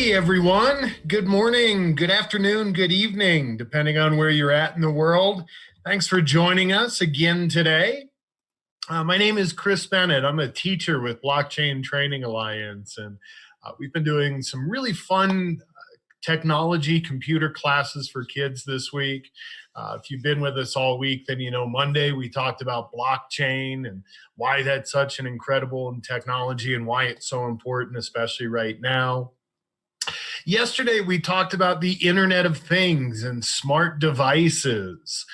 Hey everyone, good morning, good afternoon, good evening, depending on where you're at in the world. Thanks for joining us again today. My name is Chris Bennett. I'm a teacher with Blockchain Training Alliance, and we've been doing some really fun technology computer classes for kids this week. If you've been with us all week, then you know Monday we talked about blockchain and why that's such an incredible technology and why it's so important, especially right now. Yesterday, we talked about the Internet of Things and smart devices.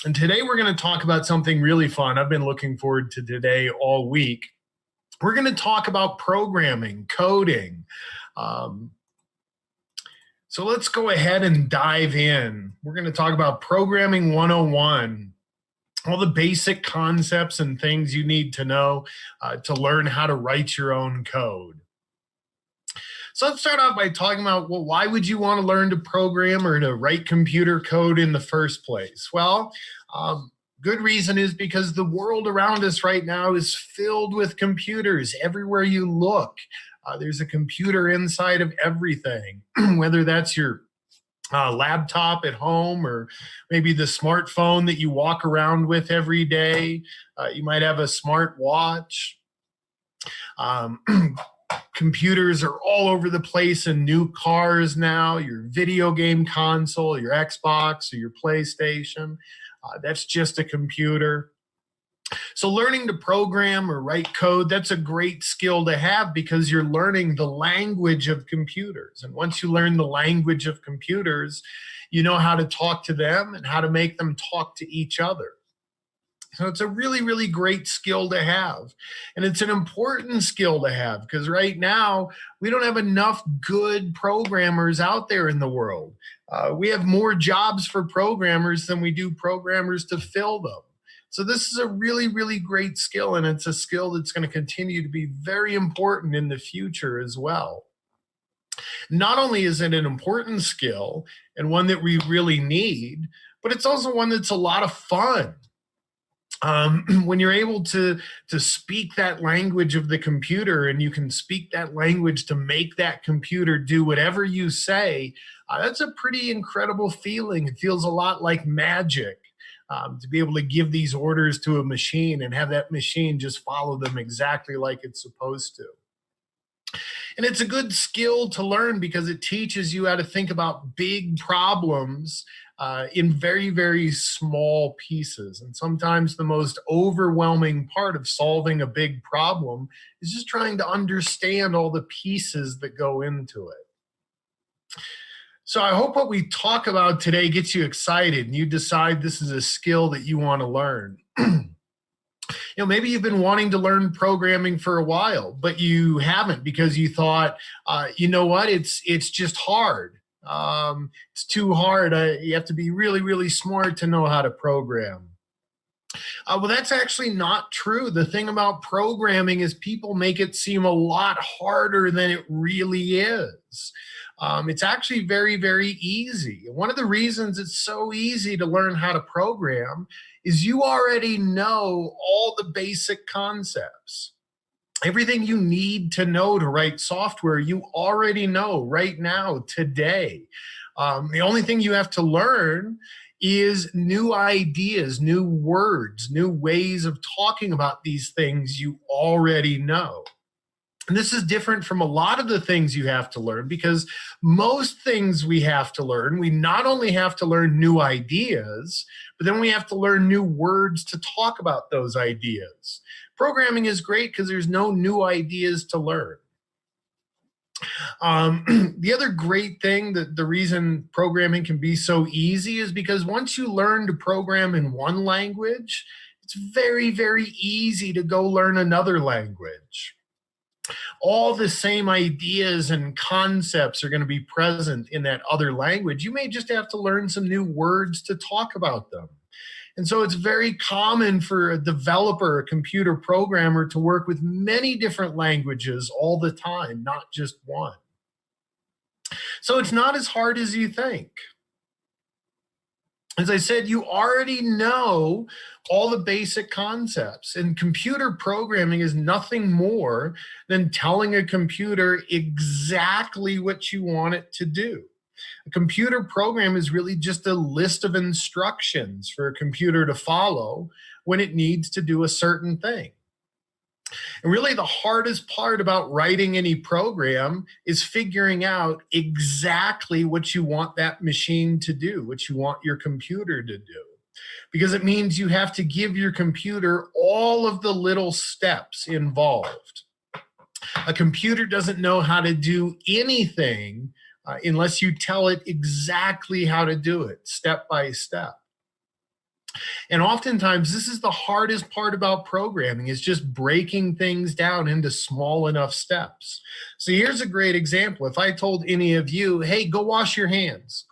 And today, we're going to talk about something really fun. I've been looking forward to today all week. We're going to talk about programming, coding. So let's go ahead and dive in. We're going to talk about Programming 101, all the basic concepts and things you need to know to learn how to write your own code. So let's start off by talking about, well, why would you want to learn to program or to write computer code in the first place? Well, good reason is because the world around us right now is filled with computers. Everywhere you look, there's a computer inside of everything, whether that's your laptop at home or maybe the smartphone that you walk around with every day. You might have a smart watch. Computers are all over the place in new cars now, your video game console, your Xbox or your PlayStation. That's just a computer. So learning to program or write code, that's a great skill to have because you're learning the language of computers. And once you learn the language of computers, you know how to talk to them and how to make them talk to each other. So it's a really, really great skill to have. And it's an important skill to have because right now we don't have enough good programmers out there in the world. We have more jobs for programmers than we do programmers to fill them. So this is a really, really great skill, and it's a skill that's going to continue to be very important in the future as well. Not only is it an important skill and one that we really need, but it's also one that's a lot of fun. When you're able to speak that language of the computer and you can speak that language to make that computer do whatever you say, that's a pretty incredible feeling. It feels a lot like magic to be able to give these orders to a machine and have that machine just follow them exactly like it's supposed to. And it's a good skill to learn because it teaches you how to think about big problems in very, very small pieces. And sometimes the most overwhelming part of solving a big problem is just trying to understand all the pieces that go into it. So I hope what we talk about today gets you excited and you decide this is a skill that you want to learn. Maybe you've been wanting to learn programming for a while, but you haven't because you thought, you know what, it's just hard. It's too hard. You have to be really, really smart to know how to program. Well, that's actually not true. The thing about programming is people make it seem a lot harder than it really is. It's actually very, very easy. One of the reasons it's so easy to learn how to program is you already know all the basic concepts. Everything you need to know to write software, you already know right now, today. The only thing you have to learn is new ideas, new words, new ways of talking about these things you already know. And this is different from a lot of the things you have to learn because most things we have to learn, we not only have to learn new ideas, but then we have to learn new words to talk about those ideas. Programming is great because there's no new ideas to learn. The other great thing, that the reason programming can be so easy is because once you learn to program in one language, it's very, very easy to go learn another language. All the same ideas and concepts are going to be present in that other language. You may just have to learn some new words to talk about them. And so it's very common for a developer, a computer programmer, to work with many different languages all the time, not just one. So it's not as hard as you think. As I said, you already know all the basic concepts, and computer programming is nothing more than telling a computer exactly what you want it to do. A computer program is really just a list of instructions for a computer to follow when it needs to do a certain thing. And really, the hardest part about writing any program is figuring out exactly what you want that machine to do, what you want your computer to do. Because it means you have to give your computer all of the little steps involved. A computer doesn't know how to do anything unless you tell it exactly how to do it, step by step. And oftentimes, this is the hardest part about programming, is just breaking things down into small enough steps. So here's a great example. If I told any of you, hey, go wash your hands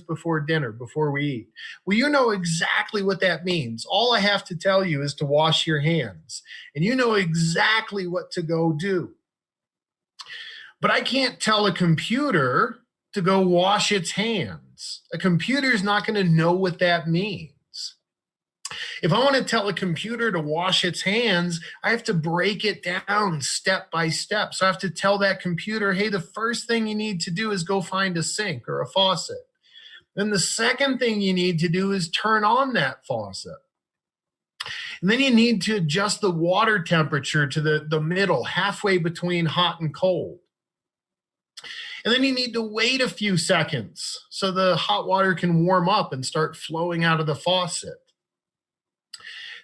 before dinner, before we eat. Well, you know exactly what that means. All I have to tell you is to wash your hands, and you know exactly what to go do. But I can't tell a computer to go wash its hands. A computer is not going to know what that means. If I want to tell a computer to wash its hands, I have to break it down step by step. So I have to tell that computer, hey, the first thing you need to do is go find a sink or a faucet. Then the second thing you need to do is turn on that faucet. And then you need to adjust the water temperature to the middle, halfway between hot and cold. And then you need to wait a few seconds so the hot water can warm up and start flowing out of the faucet.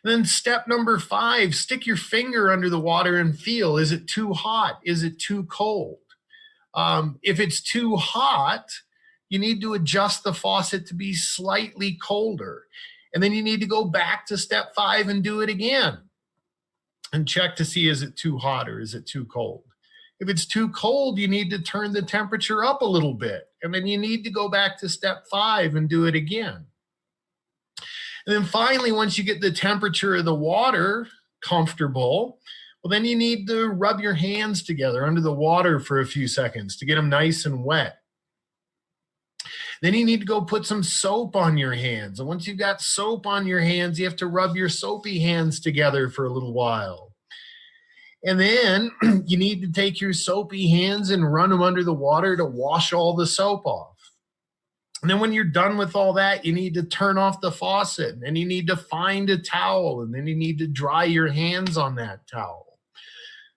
And then step number 5, stick your finger under the water and feel, is it too hot? Is it too cold? If it's too hot, you need to adjust the faucet to be slightly colder. And then you need to go back to step 5 and do it again and check to see, is it too hot or is it too cold? If it's too cold, you need to turn the temperature up a little bit. And then you need to go back to step 5 and do it again. And then finally, once you get the temperature of the water comfortable, well, then you need to rub your hands together under the water for a few seconds to get them nice and wet. Then you need to go put some soap on your hands. And once you've got soap on your hands, you have to rub your soapy hands together for a little while. And then you need to take your soapy hands and run them under the water to wash all the soap off. And then when you're done with all that, you need to turn off the faucet. And then you need to find a towel. And then you need to dry your hands on that towel.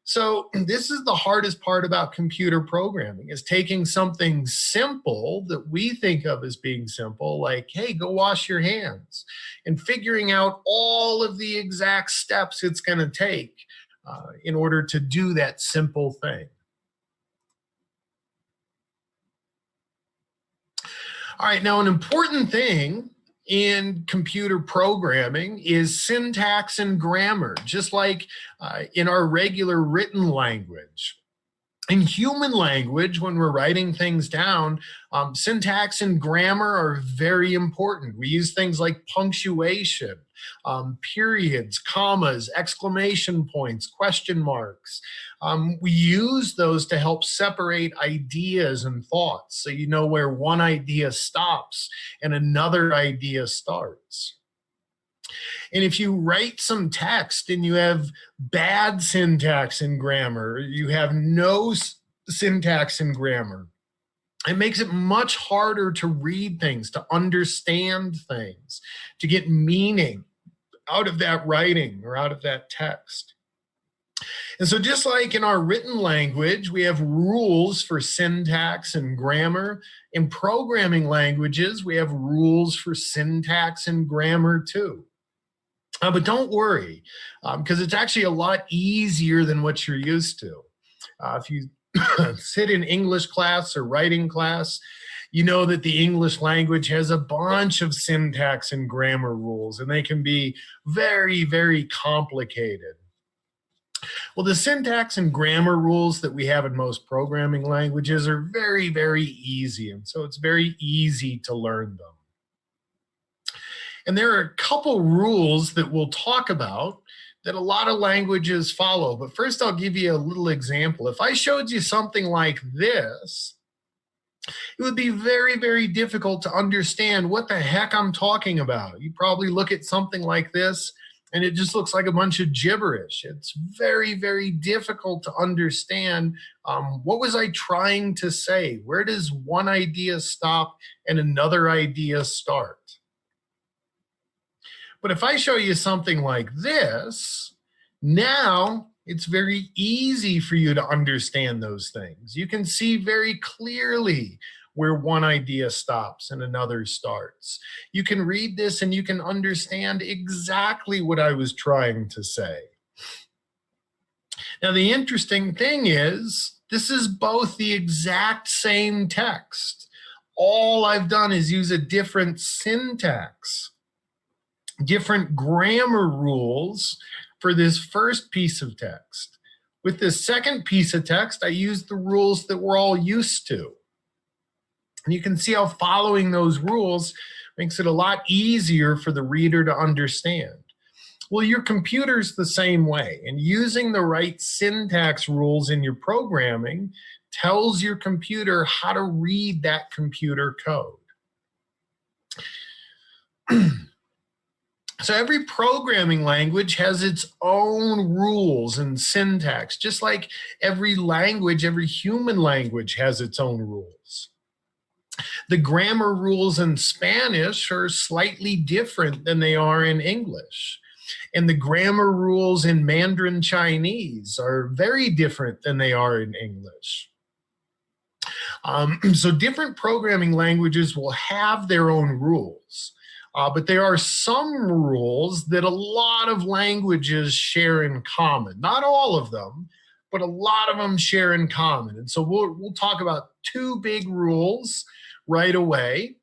So this is the hardest part about computer programming, is taking something simple that we think of as being simple, like, hey, go wash your hands, and figuring out all of the exact steps it's going to take in order to do that simple thing. All right, now an important thing in computer programming is syntax and grammar, just like in our regular written language. In human language, when we're writing things down, syntax and grammar are very important. We use things like punctuation, periods, commas, exclamation points, question marks. We use those to help separate ideas and thoughts, so you know where one idea stops and another idea starts. And if you write some text and you have bad syntax and grammar, you have no syntax and grammar, it makes it much harder to read things, to understand things, to get meaning out of that writing or out of that text. And so just like in our written language, we have rules for syntax and grammar. In programming languages, we have rules for syntax and grammar too. But don't worry, because it's actually a lot easier than what you're used to. If you sit in English class or writing class, you know that the English language has a bunch of syntax and grammar rules, and they can be very, very complicated. Well, the syntax and grammar rules that we have in most programming languages are very, very easy, and so it's very easy to learn them. And there are a couple rules that we'll talk about that a lot of languages follow. But first, I'll give you a little example. If I showed you something like this, It would be very, very difficult to understand what the heck I'm talking about. You probably look at something like this and it just looks like a bunch of gibberish. It's very, very difficult to understand what was I trying to say? Where does one idea stop and another idea start? But if I show you something like this, now it's very easy for you to understand those things. You can see very clearly where one idea stops and another starts. You can read this and you can understand exactly what I was trying to say. Now, the interesting thing is, this is both the exact same text. All I've done is use a different syntax, different grammar rules for this first piece of text. With this second piece of text, I used the rules that we're all used to. And you can see how following those rules makes it a lot easier for the reader to understand. Well, your computer's the same way, and using the right syntax rules in your programming tells your computer how to read that computer code. So every programming language has its own rules and syntax, just like every language, every human language has its own rules. The grammar rules in Spanish are slightly different than they are in English. And the grammar rules in Mandarin Chinese are very different than they are in English. So different programming languages will have their own rules. But there are some rules that a lot of languages share in common. Not all of them, but a lot of them share in common. And so we'll talk about two big rules right away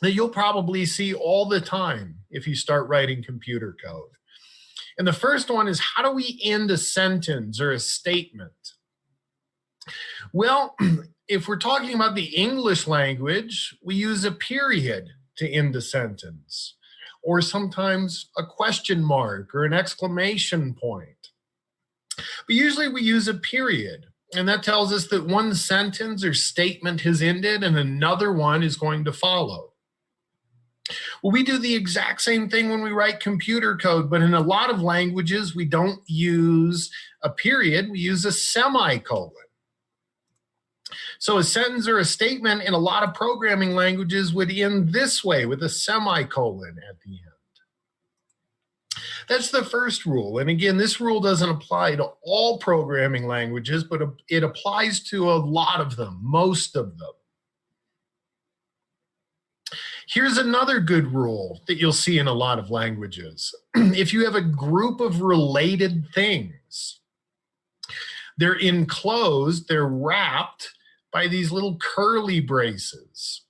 that you'll probably see all the time if you start writing computer code. And the first one is, how do we end a sentence or a statement? Well, if we're talking about the English language, we use a period to end a sentence, or sometimes a question mark or an exclamation point. But usually we use a period, and that tells us that one sentence or statement has ended and another one is going to follow. Well, we do the exact same thing when we write computer code, but in a lot of languages, we don't use a period, we use a semicolon. So a sentence or a statement in a lot of programming languages would end this way, with a semicolon at the end. That's the first rule. And again, this rule doesn't apply to all programming languages, but it applies to a lot of them, most of them. Here's another good rule that you'll see in a lot of languages. If you have a group of related things, they're enclosed, they're wrapped by these little curly braces.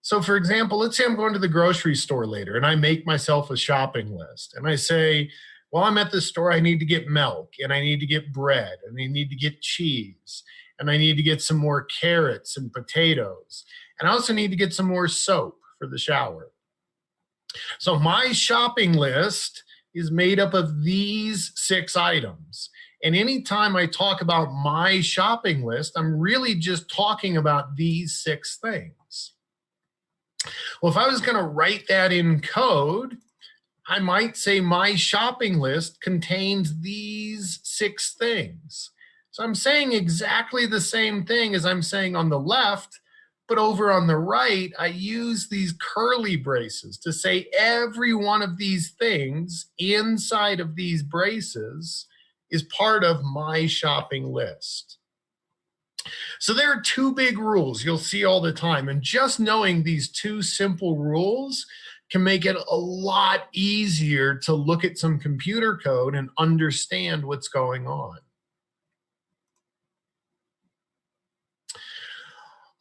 So for example, let's say I'm going to the grocery store later and I make myself a shopping list and I say, well, I'm at the store, I need to get milk and I need to get bread and I need to get cheese and I need to get some more carrots and potatoes. And I also need to get some more soap for the shower. So my shopping list is made up of these 6 items. And anytime I talk about my shopping list, I'm really just talking about these 6 things. Well, if I was going to write that in code, I might say my shopping list contains these 6 things. So I'm saying exactly the same thing as I'm saying on the left, but over on the right, I use these curly braces to say every one of these things inside of these braces is part of my shopping list. So there are 2 big rules you'll see all the time, and just knowing these 2 simple rules can make it a lot easier to look at some computer code and understand what's going on.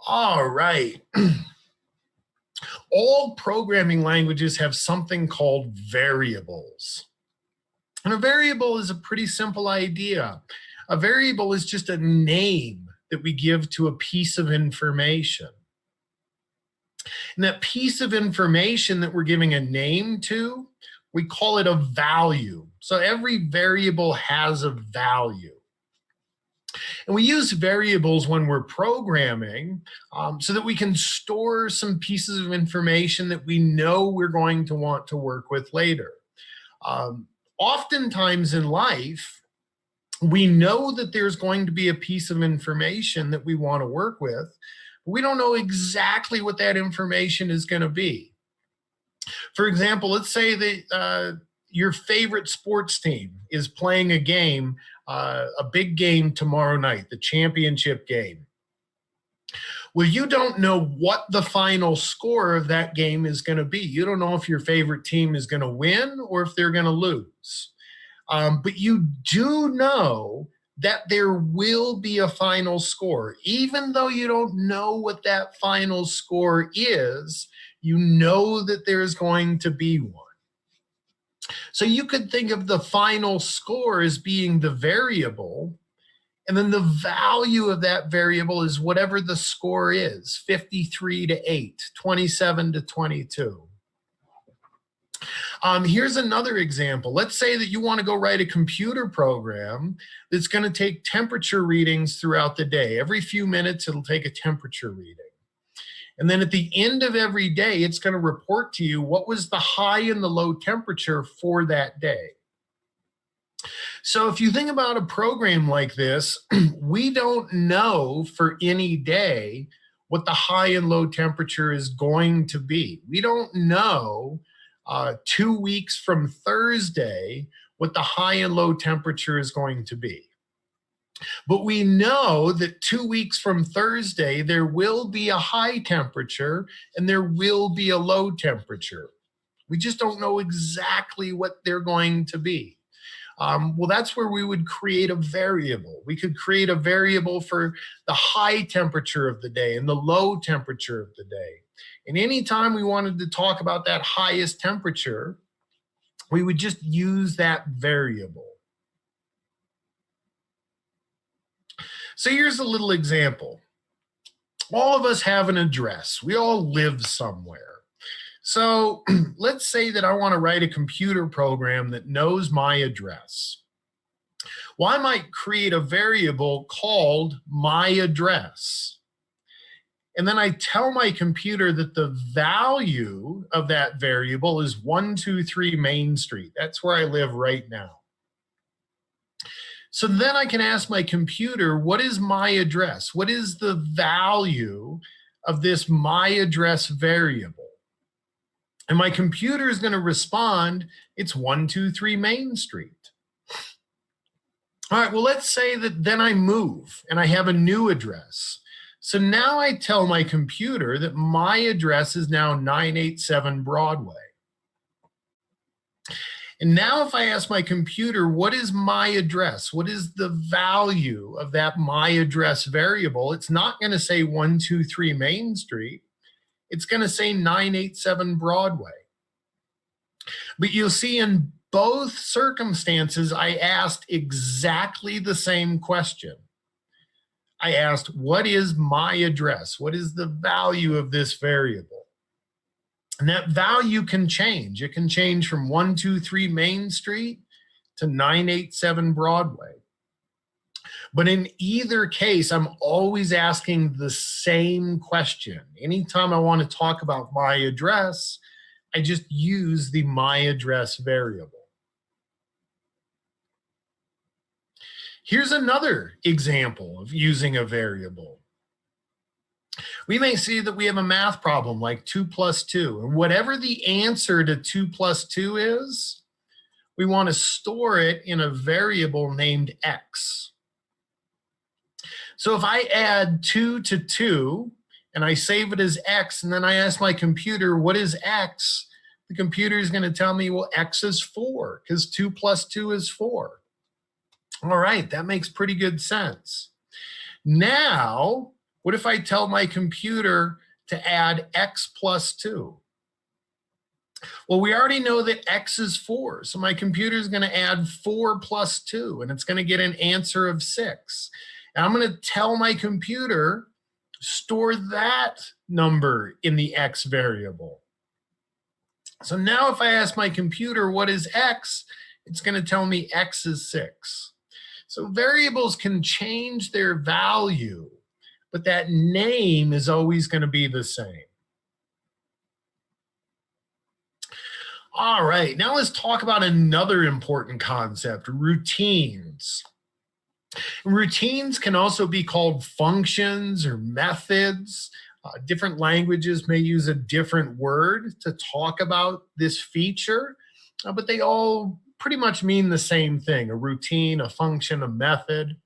All right. All programming languages have something called variables. And a variable is a pretty simple idea. A variable is just a name that we give to a piece of information. And that piece of information that we're giving a name to, we call it a value. So every variable has a value. And we use variables when we're programming so that we can store some pieces of information that we know we're going to want to work with later. Oftentimes in life, we know that there's going to be a piece of information that we want to work with, but we don't know exactly what that information is going to be. For example, let's say that your favorite sports team is playing a game, a big game tomorrow night, the championship game. Well, you don't know what the final score of that game is going to be. You don't know if your favorite team is going to win or if they're going to lose. But you do know that there will be a final score. Even though you don't know what that final score is, you know that there's going to be one. So you could think of the final score as being the variable, and then the value of that variable is whatever the score is, 53 to 8, 27 to 22. Here's another example. Let's say that you want to go write a computer program that's going to take temperature readings throughout the day. Every few minutes, it'll take a temperature reading. And then at the end of every day, it's going to report to you what was the high and the low temperature for that day. So if you think about a program like this, we don't know for any day what the high and low temperature is going to be. We don't know 2 weeks from Thursday what the high and low temperature is going to be. But we know that 2 weeks from Thursday, there will be a high temperature and there will be a low temperature. We just don't know exactly what they're going to be. Well, that's where we would create a variable. We could create a variable for the high temperature of the day and the low temperature of the day. And anytime we wanted to talk about that highest temperature, we would just use that variable. So here's a little example. All of us have an address. We all live somewhere. So let's say that I want to write a computer program that knows my address. Well, I might create a variable called my address. And then I tell my computer that the value of that variable is 123 Main Street. That's where I live right now. So then I can ask my computer, what is my address? What is the value of this my address variable? And my computer is going to respond, it's 123 Main Street. All right, well, let's say that then I move and I have a new address. So now I tell my computer that my address is now 987 Broadway. And now if I ask my computer, what is my address? What is the value of that my address variable? It's not going to say 123 Main Street. It's going to say 987 Broadway. But you'll see in both circumstances, I asked exactly the same question. I asked, what is my address? What is the value of this variable? And that value can change. It can change from 123 Main Street to 987 Broadway. But in either case, I'm always asking the same question. Anytime I want to talk about my address, I just use the my address variable. Here's another example of using a variable. We may see that we have a math problem like 2 plus 2. And whatever the answer to 2 plus 2 is, we want to store it in a variable named x. So if I add 2 to 2 and I save it as x, and then I ask my computer, what is x? The computer is going to tell me, well, x is 4 because 2 plus 2 is 4. All right, that makes pretty good sense. Now, what if I tell my computer to add x plus 2? Well, we already know that x is 4, so my computer is going to add 4 plus 2, and it's going to get an answer of 6. And I'm going to tell my computer, store that number in the x variable. So now if I ask my computer what is x, it's going to tell me x is 6. So variables can change their value, but that name is always going to be the same. All right, now let's talk about another important concept, routines. Routines can also be called functions or methods. Different languages may use a different word to talk about this feature, but they all pretty much mean the same thing: a routine, a function, a method.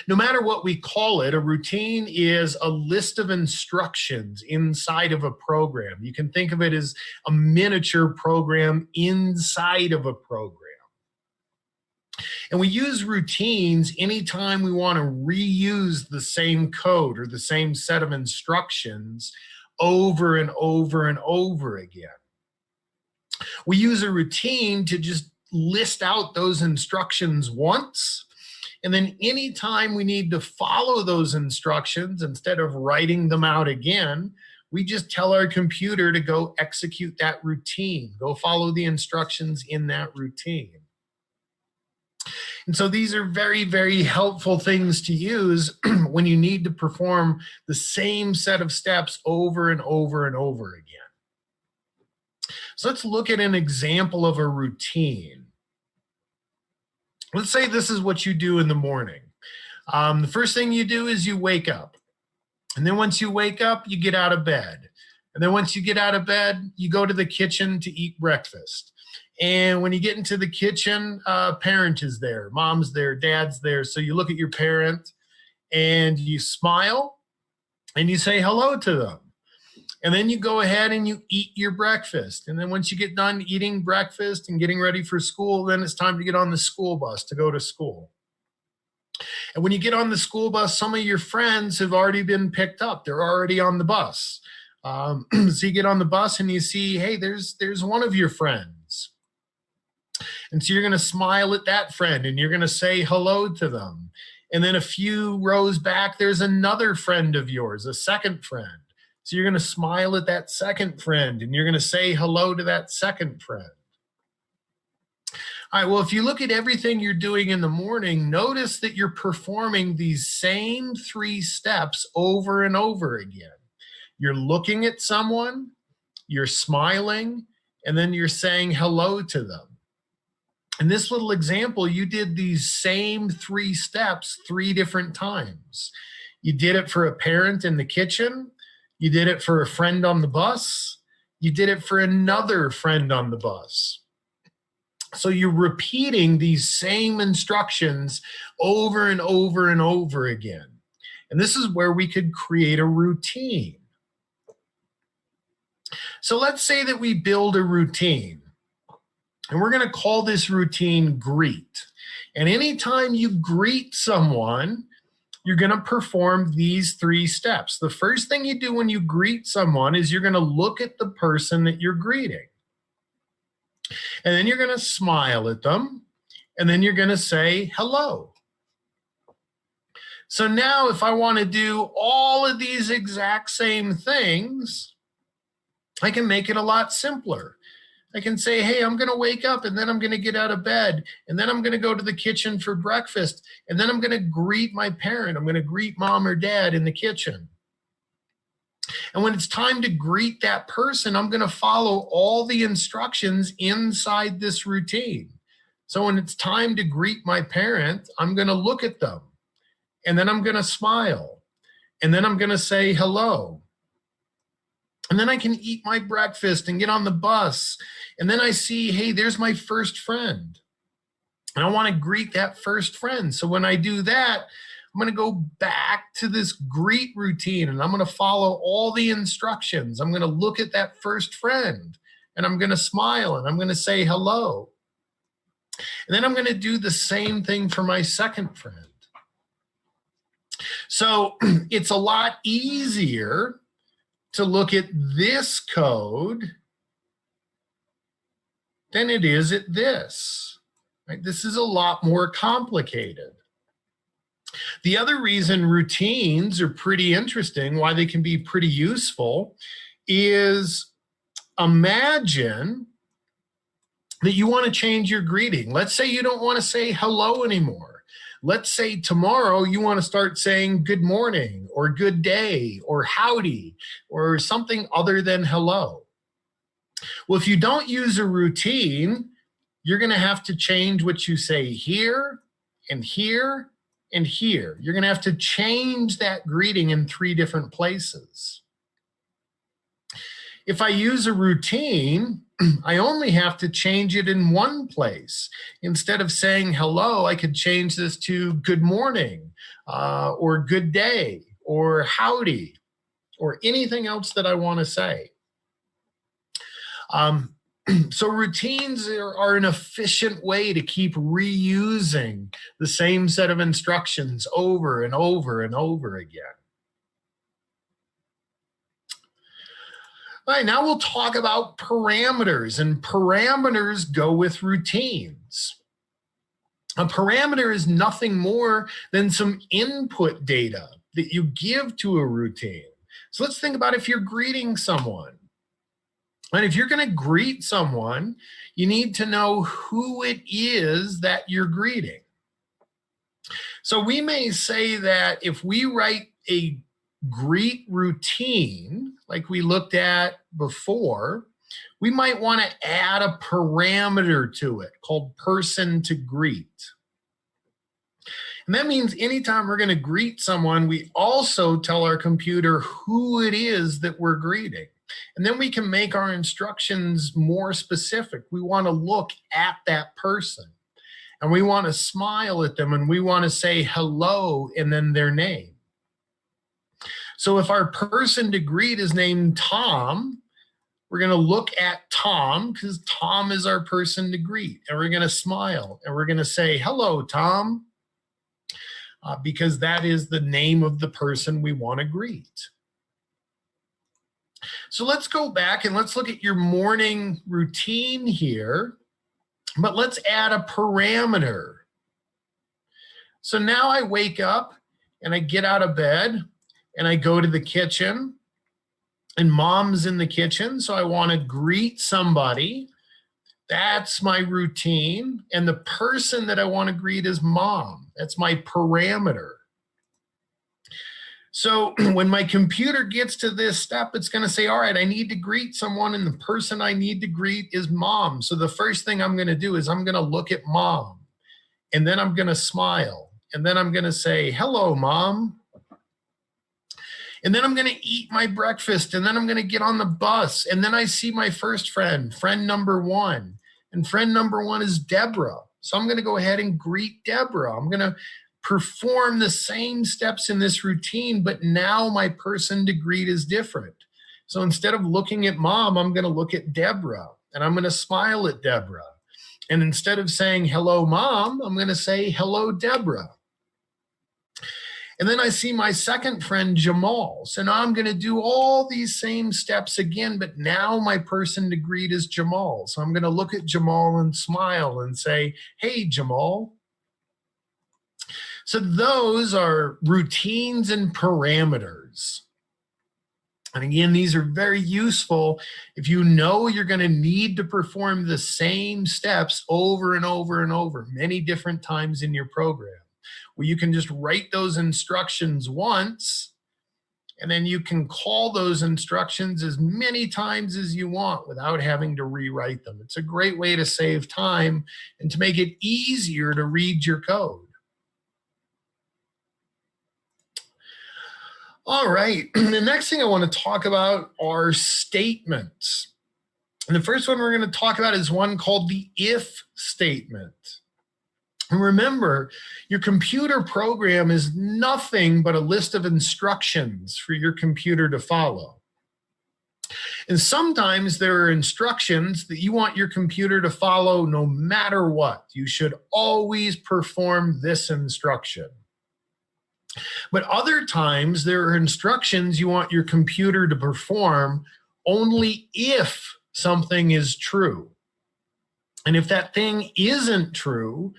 No matter what we call it, a routine is a list of instructions inside of a program. You can think of it as a miniature program inside of a program. And we use routines anytime we want to reuse the same code or the same set of instructions over and over and over again. We use a routine to just list out those instructions once, and then anytime we need to follow those instructions, instead of writing them out again, we just tell our computer to go execute that routine, go follow the instructions in that routine. And so these are very, very helpful things to use when you need to perform the same set of steps over and over and over again. So let's look at an example of a routine. Let's say this is what you do in the morning. The first thing you do is you wake up. And then once you wake up, you get out of bed. And then once you get out of bed, you go to the kitchen to eat breakfast. And when you get into the kitchen, parent is there, mom's there, dad's there. So you look at your parent and you smile and you say hello to them. And then you go ahead and you eat your breakfast. And then once you get done eating breakfast and getting ready for school, then it's time to get on the school bus to go to school. And when you get on the school bus, some of your friends have already been picked up. They're already on the bus. So you get on the bus and you see, hey, there's one of your friends. And so you're going to smile at that friend and you're going to say hello to them. And then a few rows back, there's another friend of yours, a second friend. So you're going to smile at that second friend and you're going to say hello to that second friend. All right, well, if you look at everything you're doing in the morning, notice that you're performing these same 3 steps over and over again. You're looking at someone, you're smiling, and then you're saying hello to them. In this little example, you did these same 3 steps 3 different times. You did it for a parent in the kitchen. You did it for a friend on the bus. You did it for another friend on the bus. So you're repeating these same instructions over and over and over again. And this is where we could create a routine. So let's say that we build a routine. And we're going to call this routine greet. And anytime you greet someone, you're going to perform these 3 steps. The first thing you do when you greet someone is you're going to look at the person that you're greeting. And then you're going to smile at them. And then you're going to say hello. So now if I want to do all of these exact same things, I can make it a lot simpler. I can say, hey, I'm going to wake up and then I'm going to get out of bed and then I'm going to go to the kitchen for breakfast and then I'm going to greet my parent. I'm going to greet mom or dad in the kitchen. And when it's time to greet that person, I'm going to follow all the instructions inside this routine. So when it's time to greet my parent, I'm going to look at them and then I'm going to smile and then I'm going to say hello. And then I can eat my breakfast and get on the bus. And then I see, hey, there's my first friend. And I want to greet that first friend. So when I do that, I'm going to go back to this greet routine and I'm going to follow all the instructions. I'm going to look at that first friend and I'm going to smile and I'm going to say hello. And then I'm going to do the same thing for my second friend. So it's a lot easier to look at this code than it is at this. Right? This is a lot more complicated. The other reason routines are pretty interesting, why they can be pretty useful, is imagine that you want to change your greeting. Let's say you don't want to say hello anymore. Let's say tomorrow you want to start saying good morning or good day or howdy or something other than hello. Well, if you don't use a routine, you're going to have to change what you say here and here and here. You're going to have to change that greeting in 3 different places. If I use a routine, I only have to change it in one place. Instead of saying hello, I could change this to good morning or good day or howdy or anything else that I want to say. So routines are an efficient way to keep reusing the same set of instructions over and over and over again. All right, now we'll talk about parameters, and parameters go with routines. A parameter is nothing more than some input data that you give to a routine. So let's think about if you're greeting someone. And if you're going to greet someone, you need to know who it is that you're greeting. So we may say that if we write a greet routine, like we looked at before, we might want to add a parameter to it called person to greet. And that means anytime we're going to greet someone, we also tell our computer who it is that we're greeting. And then we can make our instructions more specific. We want to look at that person and we want to smile at them and we want to say hello and then their name. So if our person to greet is named Tom, we're going to look at Tom because Tom is our person to greet. And we're going to smile and we're going to say, hello, Tom, because that is the name of the person we want to greet. So let's go back and let's look at your morning routine here, but let's add a parameter. So now I wake up and I get out of bed and I go to the kitchen and mom's in the kitchen. So I want to greet somebody. That's my routine. And the person that I want to greet is mom. That's my parameter. So when my computer gets to this step, it's going to say, all right, I need to greet someone and the person I need to greet is mom. So the first thing I'm going to do is I'm going to look at mom and then I'm going to smile and then I'm going to say, hello, mom. And then I'm going to eat my breakfast and then I'm going to get on the bus. And then I see my first friend, friend number 1. And friend number 1 is Deborah. So I'm going to go ahead and greet Deborah. I'm going to perform the same steps in this routine, but now my person to greet is different. So instead of looking at mom, I'm going to look at Deborah and I'm going to smile at Deborah. And instead of saying, hello, mom, I'm going to say, hello, Deborah. And then I see my second friend, Jamal. So now I'm going to do all these same steps again, but now my person to greet is Jamal. So I'm going to look at Jamal and smile and say, hey, Jamal. So those are routines and parameters. And again, these are very useful if you know you're going to need to perform the same steps over and over and over many different times in your program. Well, you can just write those instructions once, and then you can call those instructions as many times as you want without having to rewrite them. It's a great way to save time and to make it easier to read your code. All right, the next thing I want to talk about are statements. And the first one we're going to talk about is one called the if statement. And remember, your computer program is nothing but a list of instructions for your computer to follow. And sometimes there are instructions that you want your computer to follow no matter what. You should always perform this instruction. But other times there are instructions you want your computer to perform only if something is true. And if that thing isn't true,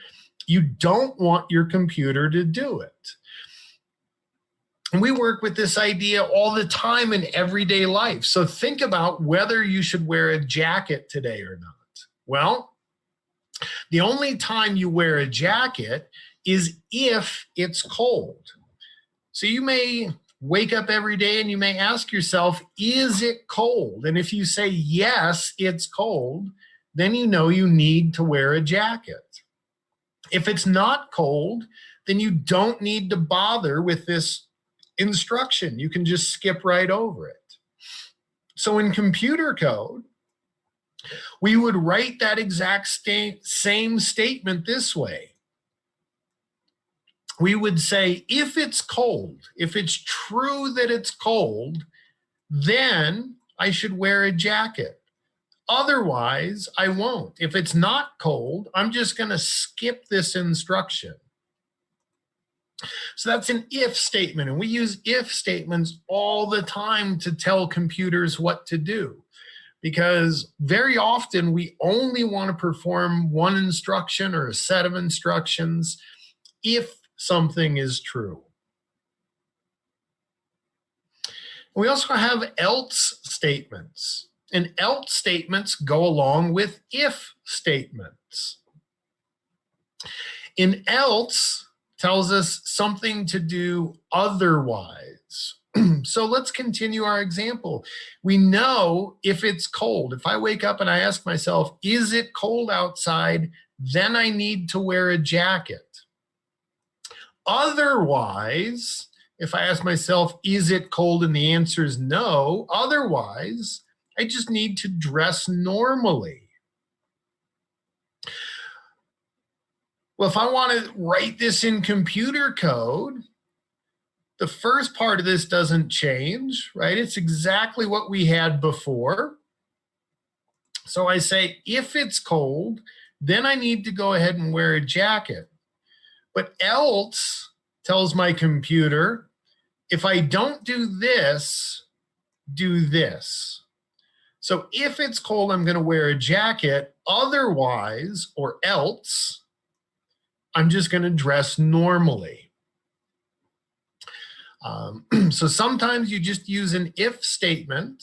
you don't want your computer to do it. And we work with this idea all the time in everyday life. So think about whether you should wear a jacket today or not. Well, the only time you wear a jacket is if it's cold. So you may wake up every day and you may ask yourself, is it cold? And if you say, yes, it's cold, then you know you need to wear a jacket. If it's not cold, then you don't need to bother with this instruction. You can just skip right over it. So in computer code, we would write that exact same statement this way. We would say, if it's cold, if it's true that it's cold, then I should wear a jacket. Otherwise, I won't. If it's not cold, I'm just going to skip this instruction. So that's an if statement, and we use if statements all the time to tell computers what to do, because very often we only want to perform one instruction or a set of instructions if something is true. We also have else statements, and else statements go along with if statements. In else tells us something to do otherwise. So let's continue our example. We know if it's cold. If I wake up and I ask myself, is it cold outside? Then I need to wear a jacket. Otherwise, if I ask myself, is it cold? And the answer is no. Otherwise, I just need to dress normally. Well, if I want to write this in computer code, the first part of this doesn't change, right? It's exactly what we had before. So I say, if it's cold, then I need to go ahead and wear a jacket. But else tells my computer, if I don't do this, do this. So if it's cold, I'm going to wear a jacket. Otherwise, or else, I'm just going to dress normally. So sometimes you just use an if statement.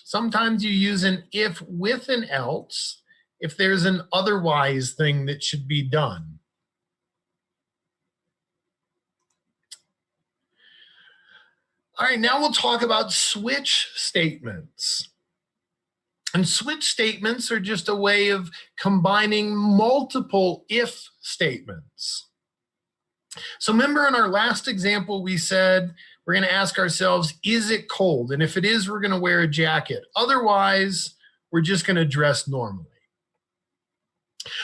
Sometimes you use an if with an else if there's an otherwise thing that should be done. All right, now we'll talk about switch statements. And switch statements are just a way of combining multiple if statements. So remember in our last example, we said we're going to ask ourselves, is it cold? And if it is, we're going to wear a jacket. Otherwise, we're just going to dress normally.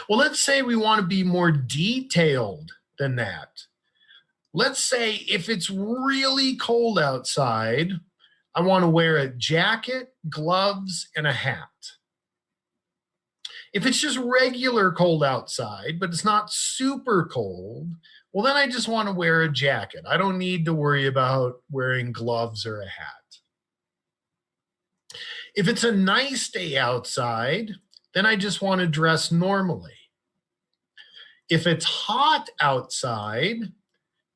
Well, let's say we want to be more detailed than that. Let's say if it's really cold outside, I want to wear a jacket, gloves, and a hat. If it's just regular cold outside, but it's not super cold, well, then I just want to wear a jacket. I don't need to worry about wearing gloves or a hat. If it's a nice day outside, then I just want to dress normally. If it's hot outside,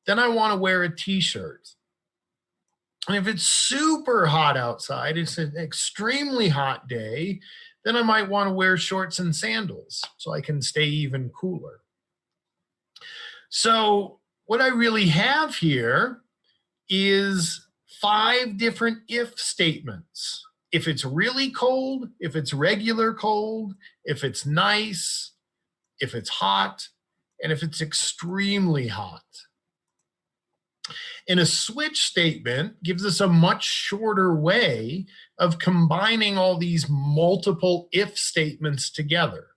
then I want to wear a t-shirt. And if it's super hot outside, it's an extremely hot day, then I might want to wear shorts and sandals so I can stay even cooler. So what I really have here is 5 different if statements. If it's really cold, if it's regular cold, if it's nice, if it's hot, and if it's extremely hot. And a switch statement gives us a much shorter way of combining all these multiple if statements together.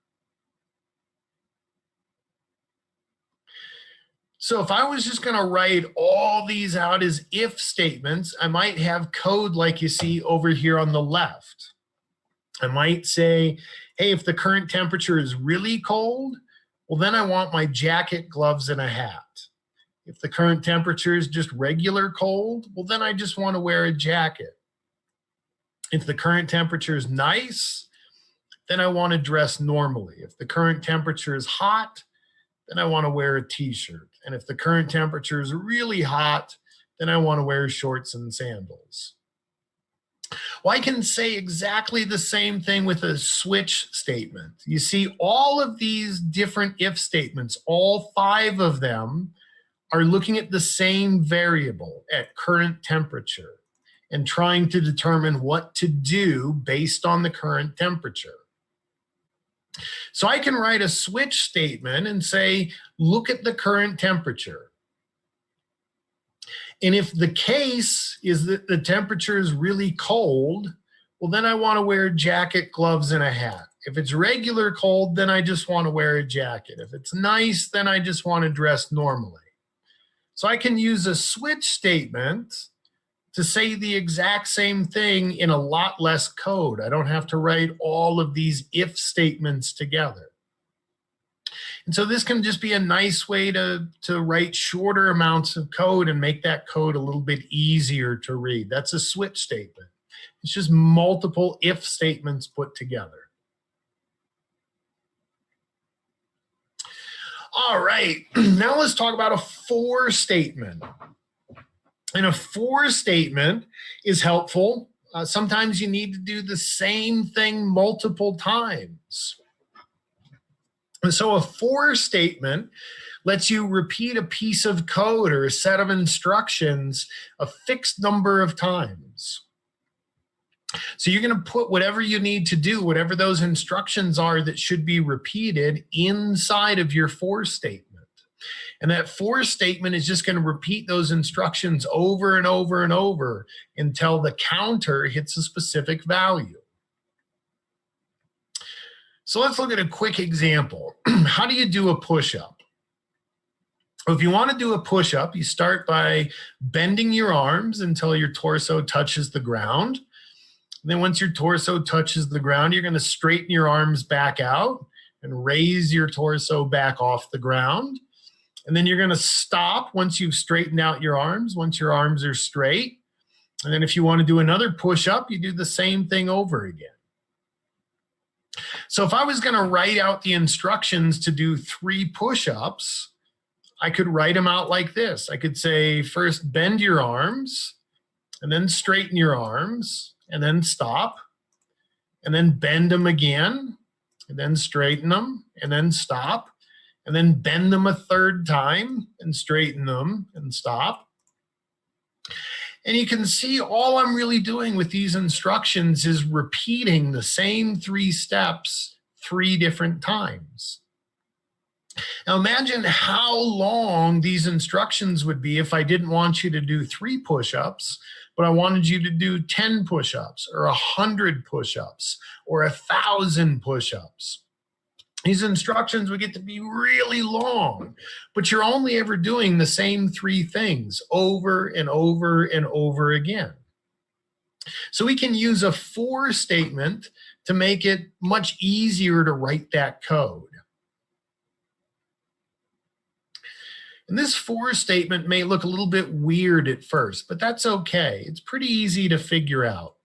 So if I was just going to write all these out as if statements, I might have code like you see over here on the left. I might say, hey, if the current temperature is really cold, well, then I want my jacket, gloves, and a hat. If the current temperature is just regular cold, well, then I just want to wear a jacket. If the current temperature is nice, then I want to dress normally. If the current temperature is hot, then I want to wear a t-shirt. And if the current temperature is really hot, then I want to wear shorts and sandals. Well, I can say exactly the same thing with a switch statement. You see, all of these different if statements, all 5 of them, are looking at the same variable at current temperature and trying to determine what to do based on the current temperature. So I can write a switch statement and say, look at the current temperature. And if the case is that the temperature is really cold, well, then I want to wear a jacket, gloves, and a hat. If it's regular cold, then I just want to wear a jacket. If it's nice, then I just want to dress normally. So I can use a switch statement to say the exact same thing in a lot less code. I don't have to write all of these if statements together. And so this can just be a nice way to write shorter amounts of code and make that code a little bit easier to read. That's a switch statement. It's just multiple if statements put together. All right, now let's talk about a for statement. And a for statement is helpful. Sometimes you need to do the same thing multiple times. And so a for statement lets you repeat a piece of code or a set of instructions a fixed number of times. So you're going to put whatever you need to do, whatever those instructions are that should be repeated inside of your for statement. And that for statement is just going to repeat those instructions over and over and over until the counter hits a specific value. So let's look at a quick example. How do you do a push-up? If you want to do a push-up, you start by bending your arms until your torso touches the ground. And then once your torso touches the ground, you're going to straighten your arms back out and raise your torso back off the ground. And then you're going to stop once you've straightened out your arms, once your arms are straight. And then if you want to do another push-up, you do the same thing over again. So if I was going to write out the instructions to do 3 push-ups, I could write them out like this. I could say, first bend your arms, and then straighten your arms, and then stop, and then bend them again, and then straighten them, and then stop, and then bend them a 3rd time, and straighten them, and stop. And you can see all I'm really doing with these instructions is repeating the same 3 steps 3 different times. Now imagine how long these instructions would be if I didn't want you to do 3 push-ups, but I wanted you to do 10 push-ups or 100 push-ups or 1,000 push-ups. These instructions would get to be really long, but you're only ever doing the same 3 things over and over and over again. So we can use a for statement to make it much easier to write that code. And this for statement may look a little bit weird at first, but that's okay. It's pretty easy to figure out.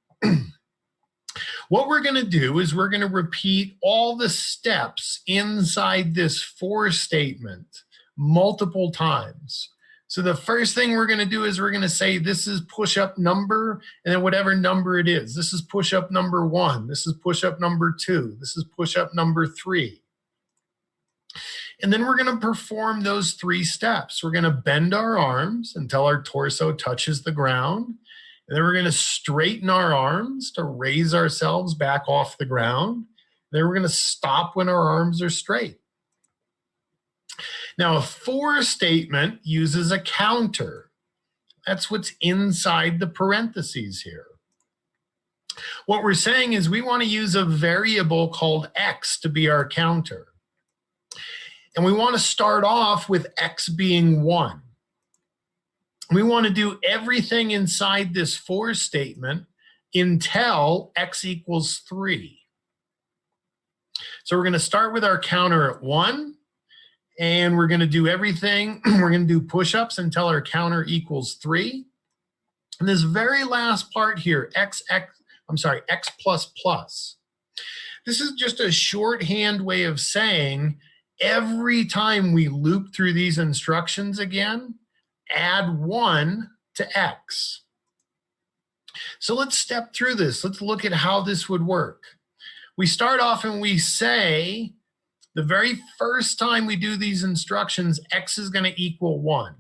What we're going to do is we're going to repeat all the steps inside this for statement multiple times. So the first thing we're going to do is we're going to say this is push-up number, and then whatever number it is. This is push-up number 1. This is push-up number 2. This is push-up number 3. And then we're going to perform those 3 steps. We're going to bend our arms until our torso touches the ground. And then we're going to straighten our arms to raise ourselves back off the ground. Then we're going to stop when our arms are straight. Now, a for statement uses a counter. That's what's inside the parentheses here. What we're saying is we want to use a variable called x to be our counter. And we want to start off with x being 1. We want to do everything inside this for statement until x equals 3. So we're going to start with our counter at 1, and we're going to do everything. We're going to do push-ups until our counter equals 3. And this very last part here, x plus plus. This is just a shorthand way of saying every time we loop through these instructions again, add 1 to x. So let's step through this. Let's look at how this would work. We start off and we say, the very first time we do these instructions, X is going to equal 1.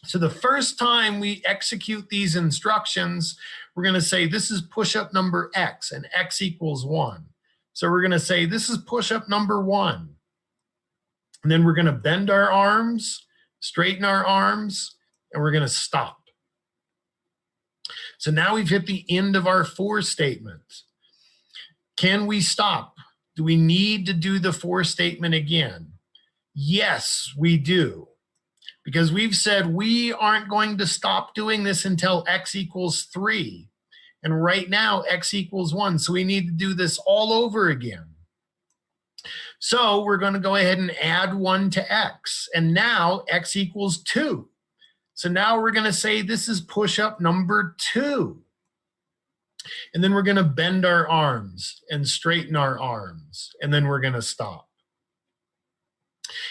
So the first time we execute these instructions, we're going to say this is push-up number X, and X equals 1. So we're going to say this is push-up number 1. And then we're going to bend our arms, straighten our arms, and we're going to stop. So now we've hit the end of our for statement. Can we stop? Do we need to do the for statement again? Yes, we do. Because we've said we aren't going to stop doing this until X equals 3. And right now, X equals 1. So we need to do this all over again. So we're going to go ahead and add 1 to X. And now X equals 2. So now we're going to say this is push-up number 2. And then we're going to bend our arms and straighten our arms. And then we're going to stop.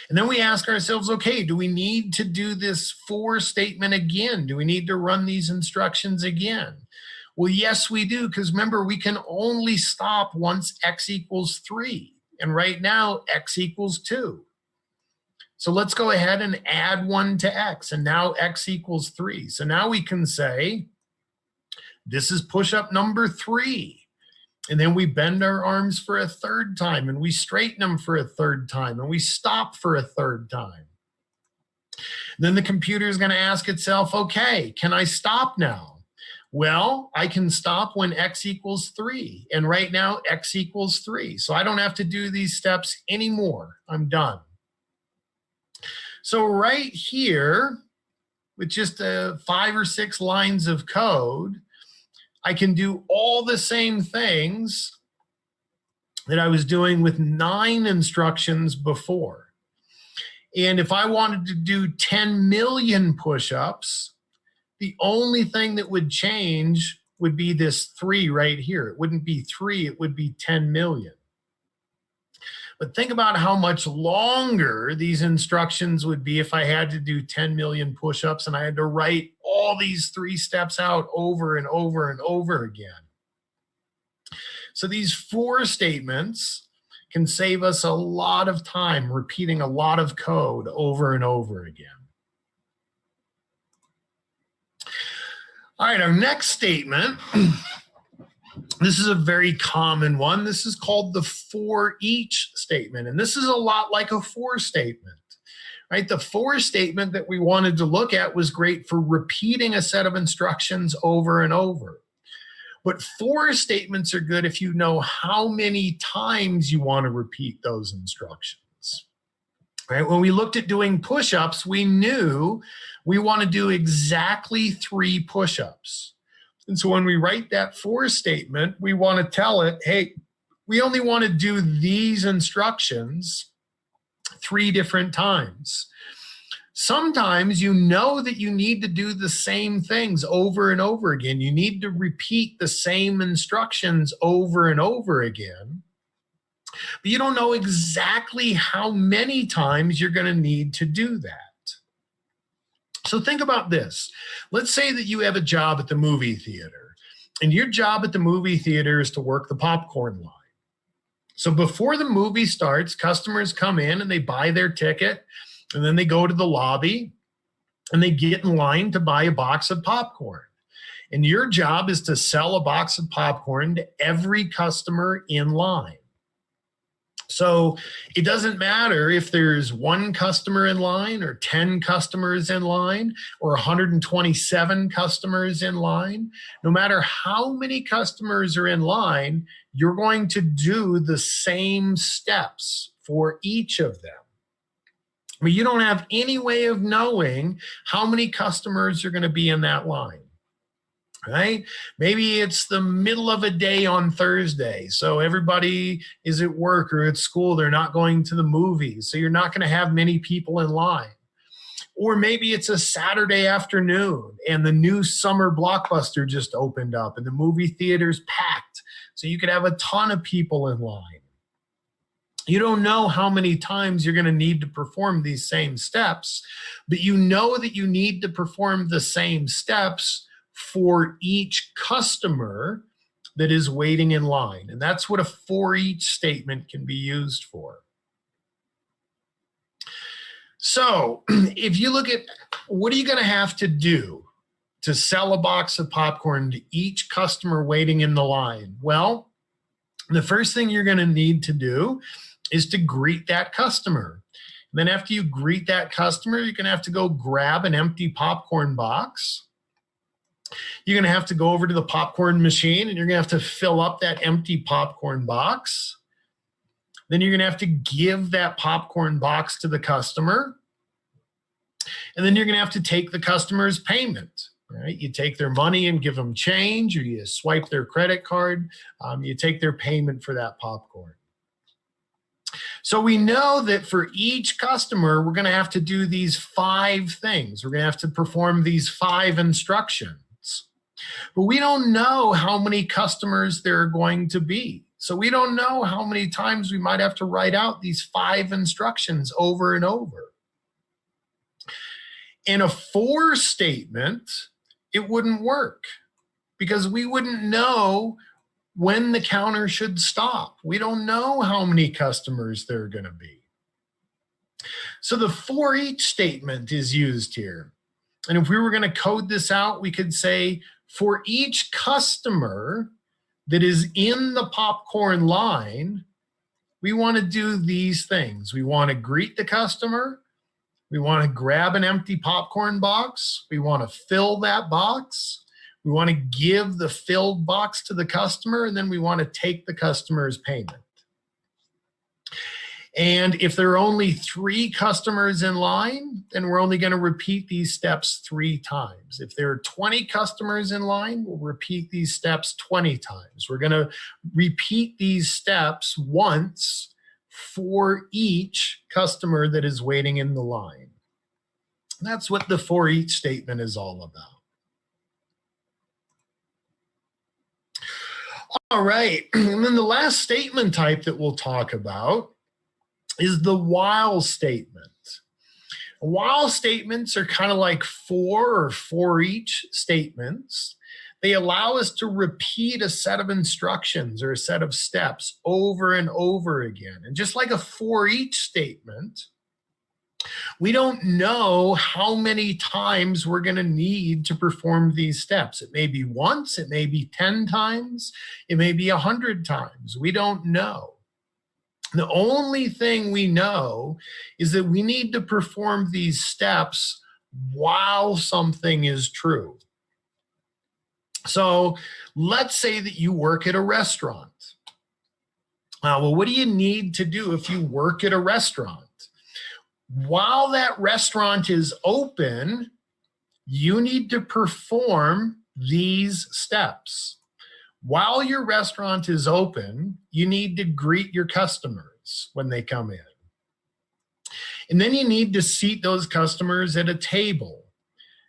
And then we ask ourselves, okay, do we need to do this for statement again? Do we need to run these instructions again? Well, yes, we do, because remember, we can only stop once X equals 3. And right now, X equals 2. So let's go ahead and add 1 to X. And now X equals 3. So now we can say, this is push-up number 3. And then we bend our arms for a third time, and we straighten them for a third time, and we stop for a third time. Then the computer is going to ask itself, okay, can I stop now? Well, I can stop when X equals 3. And right now, X equals 3. So I don't have to do these steps anymore. I'm done. So right here, with just 5 or 6 lines of code, I can do all the same things that I was doing with 9 instructions before. And if I wanted to do 10 million push-ups, the only thing that would change would be this 3 right here. It wouldn't be 3, it would be 10 million. But think about how much longer these instructions would be if I had to do 10 million push-ups and I had to write all these 3 steps out over and over and over again. So these for statements can save us a lot of time repeating a lot of code over and over again. All right, our next statement, this is a very common one. This is called the for each statement. And this is a lot like a for statement, right? The for statement that we wanted to look at was great for repeating a set of instructions over and over. But for statements are good if you know how many times you want to repeat those instructions. Right? When we looked at doing push-ups, we knew we want to do exactly 3 push-ups. And so when we write that for statement, we want to tell it, hey, we only want to do these instructions 3 different times. Sometimes you know that you need to do the same things over and over again. You need to repeat the same instructions over and over again. But you don't know exactly how many times you're going to need to do that. So think about this. Let's say that you have a job at the movie theater, and your job at the movie theater is to work the popcorn line. So before the movie starts, customers come in and they buy their ticket, and then they go to the lobby and they get in line to buy a box of popcorn. And your job is to sell a box of popcorn to every customer in line. So it doesn't matter if there's 1 customer in line or 10 customers in line or 127 customers in line. No matter how many customers are in line, you're going to do the same steps for each of them. I mean, you don't have any way of knowing how many customers are going to be in that line. Right? Maybe it's the middle of a day on Thursday, so everybody is at work or at school. They're not going to the movies, so you're not going to have many people in line. Or maybe it's a Saturday afternoon and the new summer blockbuster just opened up and the movie theater's packed, so you could have a ton of people in line. You don't know how many times you're going to need to perform these same steps, but you know that you need to perform the same steps for each customer that is waiting in line. And that's what a for each statement can be used for. So if you look at what are you going to have to do to sell a box of popcorn to each customer waiting in the line? Well, the first thing you're going to need to do is to greet that customer. And then after you greet that customer, you're going to have to go grab an empty popcorn box. You're going to have to go over to the popcorn machine and you're going to have to fill up that empty popcorn box. Then you're going to have to give that popcorn box to the customer. And then you're going to have to take the customer's payment. Right? You take their money and give them change, or you swipe their credit card. You take their payment for that popcorn. So we know that for each customer, we're going to have to do these 5 things. We're going to have to perform these 5 instructions. But we don't know how many customers there are going to be. So we don't know how many times we might have to write out these 5 instructions over and over. In a for statement, it wouldn't work because we wouldn't know when the counter should stop. We don't know how many customers there are going to be. So the for each statement is used here. And if we were going to code this out, we could say for each customer that is in the popcorn line, we want to do these things. We want to greet the customer. We want to grab an empty popcorn box. We want to fill that box. We want to give the filled box to the customer, and then we want to take the customer's payment. And if there are only 3 customers in line, then we're only going to repeat these steps 3 times. If there are 20 customers in line, we'll repeat these steps 20 times. We're going to repeat these steps once for each customer that is waiting in the line. That's what the for each statement is all about. All right, and then the last statement type that we'll talk about is the while statement. While statements are kind of like for or for each statements. They allow us to repeat a set of instructions or a set of steps over and over again. And just like a for each statement, we don't know how many times we're going to need to perform these steps. It may be once, it may be 10 times, it may be 100 times. We don't know. The only thing we know is that we need to perform these steps while something is true. So let's say that you work at a restaurant. Well, what do you need to do if you work at a restaurant? While that restaurant is open, you need to perform these steps. While your restaurant is open, you need to greet your customers when they come in. And then you need to seat those customers at a table.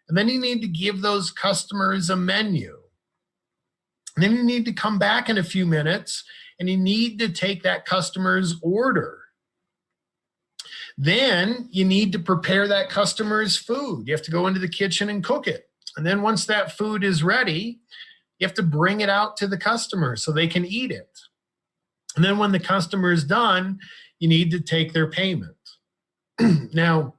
And then you need to give those customers a menu. And then you need to come back in a few minutes and you need to take that customer's order. Then you need to prepare that customer's food. You have to go into the kitchen and cook it. And then once that food is ready, you have to bring it out to the customer so they can eat it. And then when the customer is done, you need to take their payment. Now,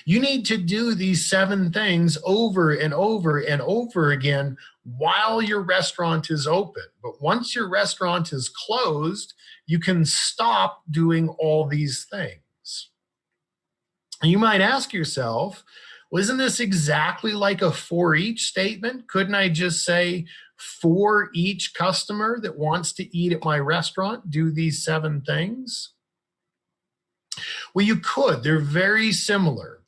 you need to do these 7 things over and over and over again while your restaurant is open. But once your restaurant is closed, you can stop doing all these things. And you might ask yourself, well, isn't this exactly like a for each statement? Couldn't I just say for each customer that wants to eat at my restaurant, do these 7 things? Well, you could. They're very similar.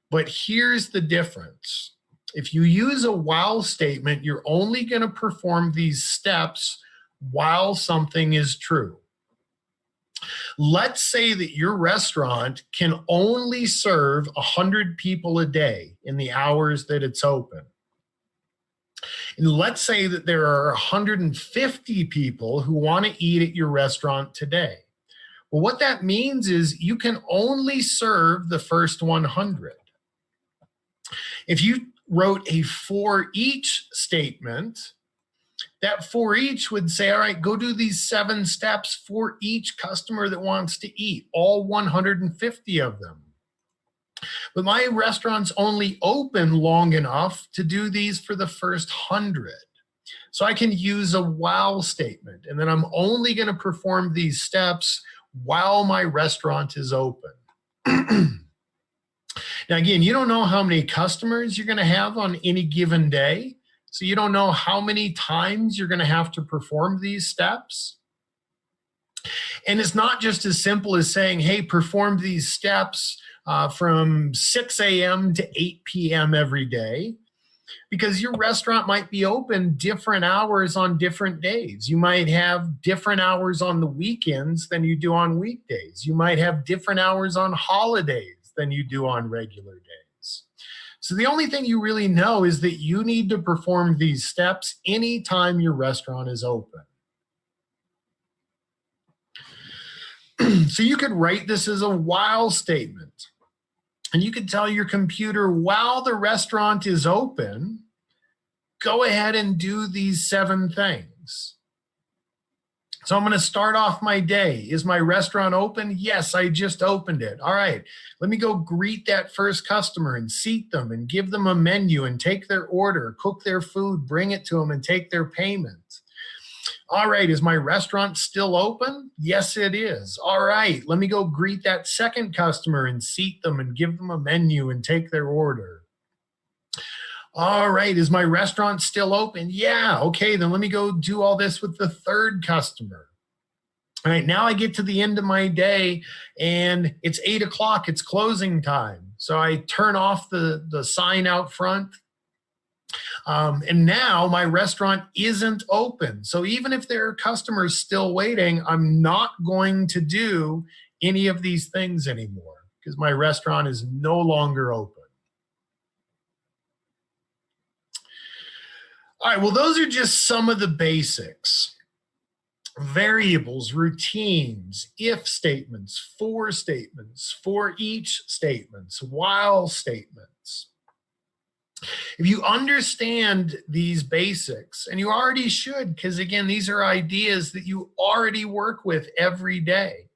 But here's the difference. If you use a while statement, you're only going to perform these steps while something is true. Let's say that your restaurant can only serve 100 people a day in the hours that it's open. And let's say that there are 150 people who want to eat at your restaurant today. Well, what that means is you can only serve the first 100. If you wrote a for each statement, that for each would say, all right, go do these 7 steps for each customer that wants to eat, all 150 of them. But my restaurant's only open long enough to do these for the first 100. So I can use a while statement, and then I'm only going to perform these steps while my restaurant is open. Now, again, you don't know how many customers you're going to have on any given day. So you don't know how many times you're going to have to perform these steps. And it's not just as simple as saying, hey, perform these steps from 6 a.m. to 8 p.m. every day, because your restaurant might be open different hours on different days. You might have different hours on the weekends than you do on weekdays. You might have different hours on holidays than you do on regular days. So the only thing you really know is that you need to perform these steps anytime your restaurant is open. So you could write this as a while statement. And you could tell your computer, while the restaurant is open, go ahead and do these 7 things. So I'm going to start off my day. Is my restaurant open? Yes, I just opened it. All right, let me go greet that first customer and seat them and give them a menu and take their order, cook their food, bring it to them and take their payment. All right, is my restaurant still open? Yes, it is. All right, let me go greet that second customer and seat them and give them a menu and take their order. All right, is my restaurant still open? Yeah, okay, then let me go do all this with the third customer. All right, now I get to the end of my day and it's 8 o'clock, it's closing time. So I turn off the sign out front. And now my restaurant isn't open. So even if there are customers still waiting, I'm not going to do any of these things anymore because my restaurant is no longer open. All right, well, those are just some of the basics. Variables, routines, if statements, for each statements, while statements. If you understand these basics, and you already should, because again, these are ideas that you already work with every day.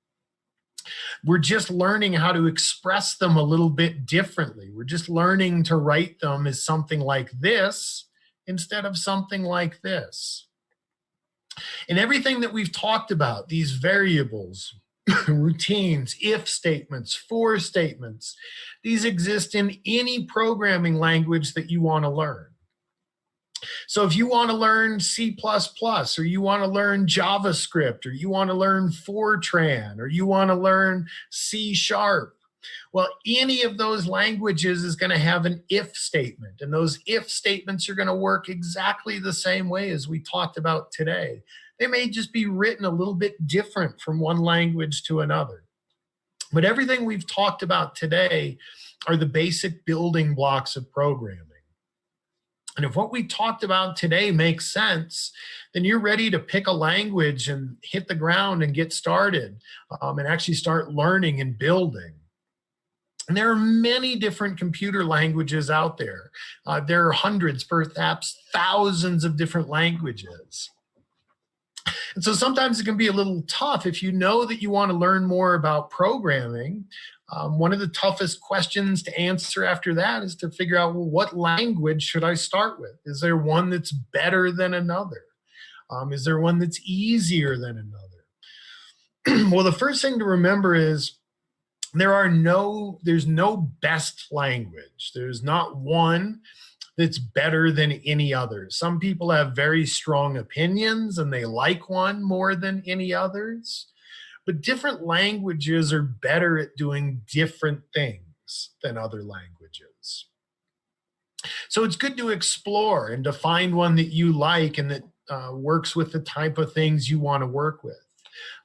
We're just learning how to express them a little bit differently. We're just learning to write them as something like this instead of something like this. And everything that we've talked about, these variables, routines, if statements, for statements, these exist in any programming language that you want to learn. So if you want to learn C++, or you want to learn JavaScript, or you want to learn Fortran, or you want to learn C#, well, any of those languages is going to have an if statement. And those if statements are going to work exactly the same way as we talked about today. They may just be written a little bit different from one language to another. But everything we've talked about today are the basic building blocks of programming. And if what we talked about today makes sense, then you're ready to pick a language and hit the ground and get started and actually start learning and building. And there are many different computer languages out there. There are hundreds, perhaps thousands of different languages. And so sometimes it can be a little tough if you know that you want to learn more about programming. One of the toughest questions to answer after that is to figure out, well, what language should I start with? Is there one that's better than another? Is there one that's easier than another? Well, the first thing to remember is there's no best language. There's not one that's better than any other. Some people have very strong opinions and they like one more than any others. But different languages are better at doing different things than other languages. So it's good to explore and to find one that you like and that works with the type of things you want to work with.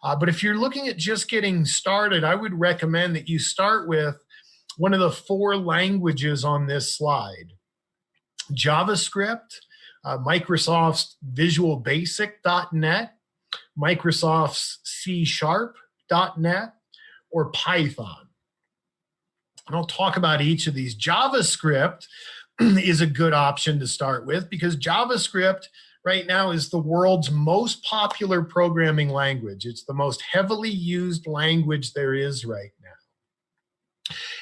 But if you're looking at just getting started, I would recommend that you start with one of the 4 languages on this slide. JavaScript, Microsoft's Visual Basic.net, Microsoft's C#.net, or Python. And I'll talk about each of these. JavaScript, is a good option to start with, because JavaScript right now is the world's most popular programming language. It's the most heavily used language there is right now.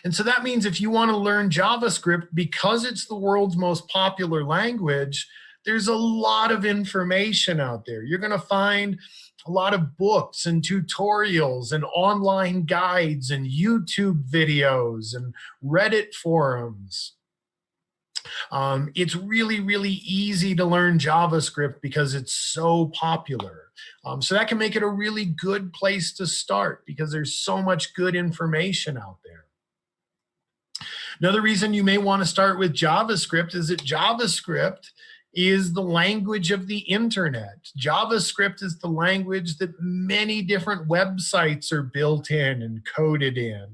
And so that means if you want to learn JavaScript, because it's the world's most popular language, there's a lot of information out there. You're going to find a lot of books and tutorials and online guides and YouTube videos and Reddit forums. It's really, really easy to learn JavaScript because it's so popular. So that can make it a really good place to start, because there's so much good information out there. Another reason you may want to start with JavaScript is that JavaScript is the language of the internet. JavaScript is the language that many different websites are built in and coded in.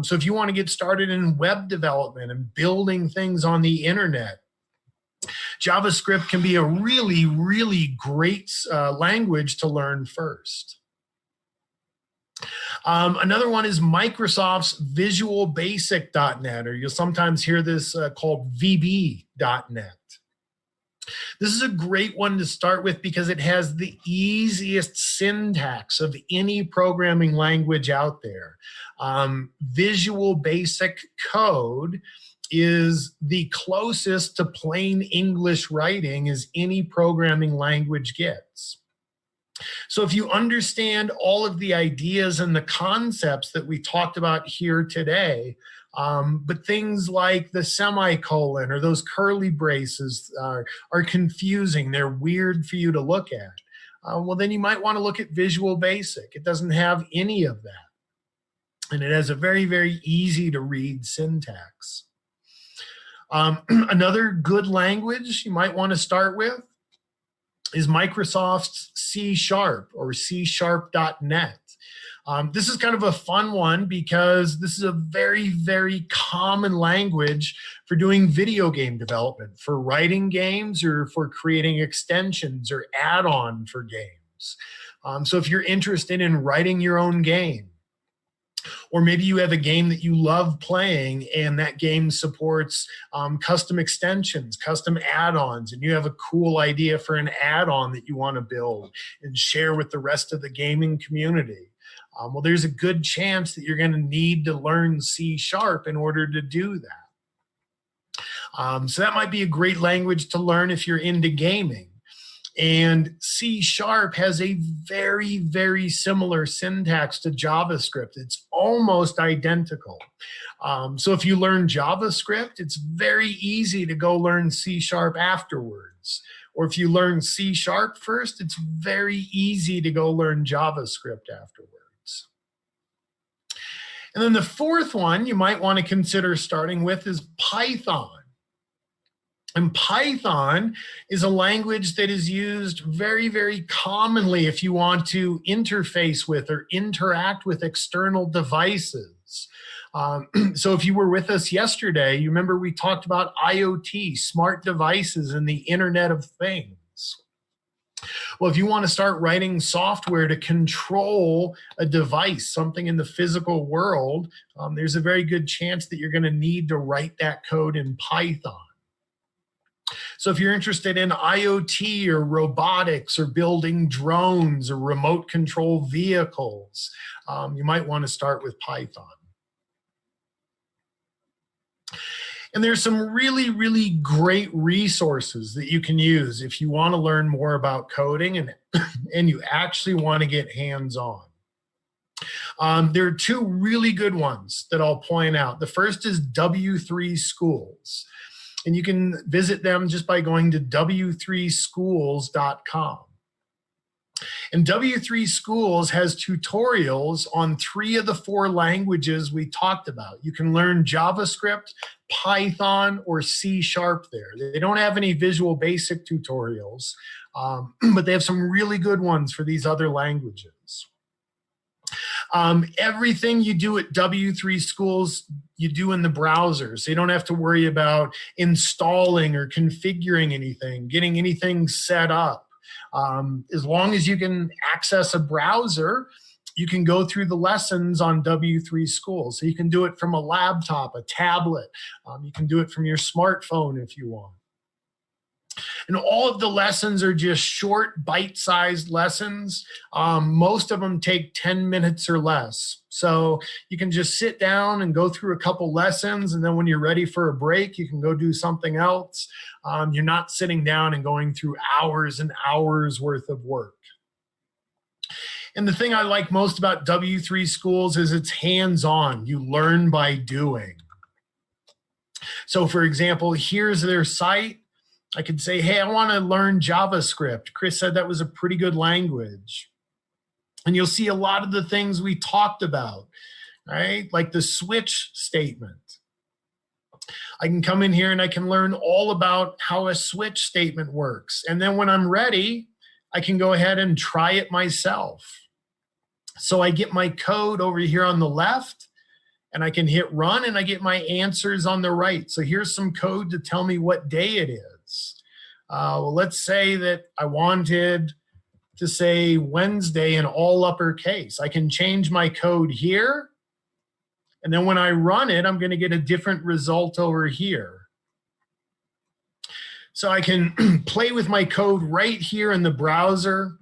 So if you want to get started in web development and building things on the internet, JavaScript can be a really, really great language to learn first. Another one is Microsoft's Visual Basic.net, or you'll sometimes hear this called VB.net. This is a great one to start with because it has the easiest syntax of any programming language out there. Visual Basic Code is the closest to plain English writing as any programming language gets. So if you understand all of the ideas and the concepts that we talked about here today, but things like the semicolon or those curly braces are confusing, they're weird for you to look at, well, then you might want to look at Visual Basic. It doesn't have any of that. And it has a very, very easy to read syntax. Another good language you might want to start with is Microsoft's C# or C#.net. This is kind of a fun one because this is a very, very common language for doing video game development, for writing games or for creating extensions or add-on for games. So if you're interested in writing your own game, or maybe you have a game that you love playing and that game supports custom extensions, custom add-ons, and you have a cool idea for an add-on that you want to build and share with the rest of the gaming community. Well, there's a good chance that you're going to need to learn C# in order to do that. So that might be a great language to learn if you're into gaming. And C# has a very, very similar syntax to JavaScript. It's almost identical. So if you learn JavaScript, it's very easy to go learn C# afterwards. Or if you learn C# first, it's very easy to go learn JavaScript afterwards. And then the fourth one you might want to consider starting with is Python. And Python is a language that is used very, very commonly if you want to interface with or interact with external devices. So if you were with us yesterday, you remember we talked about IoT, smart devices, and the Internet of Things. Well, if you want to start writing software to control a device, something in the physical world, there's a very good chance that you're going to need to write that code in Python. So if you're interested in IoT or robotics or building drones or remote control vehicles, you might want to start with Python. And there's some really, really great resources that you can use if you want to learn more about coding and you actually want to get hands-on. There are two really good ones that I'll point out. The first is W3 Schools. And you can visit them just by going to w3schools.com. And W3 Schools has tutorials on 3 of the 4 languages we talked about. You can learn JavaScript, Python, or C# there. They don't have any Visual Basic tutorials, but they have some really good ones for these other languages. Everything you do at W3 Schools, you do in the browser. So you don't have to worry about installing or configuring anything, getting anything set up. As long as you can access a browser, you can go through the lessons on W3 Schools. So you can do it from a laptop, a tablet. You can do it from your smartphone if you want. And all of the lessons are just short, bite-sized lessons. Most of them take 10 minutes or less. So you can just sit down and go through a couple lessons, and then when you're ready for a break, you can go do something else. You're not sitting down and going through hours and hours worth of work. And the thing I like most about W3 Schools is it's hands-on. You learn by doing. So for example, here's their site. I could say, hey, I want to learn JavaScript. Chris said that was a pretty good language. And you'll see a lot of the things we talked about, right? Like the switch statement. I can come in here and I can learn all about how a switch statement works. And then when I'm ready, I can go ahead and try it myself. So I get my code over here on the left, and I can hit run, and I get my answers on the right. So here's some code to tell me what day it is. Well, let's say that I wanted to say Wednesday in all uppercase. I can change my code here, and then when I run it, I'm going to get a different result over here. So I can play with my code right here in the browser,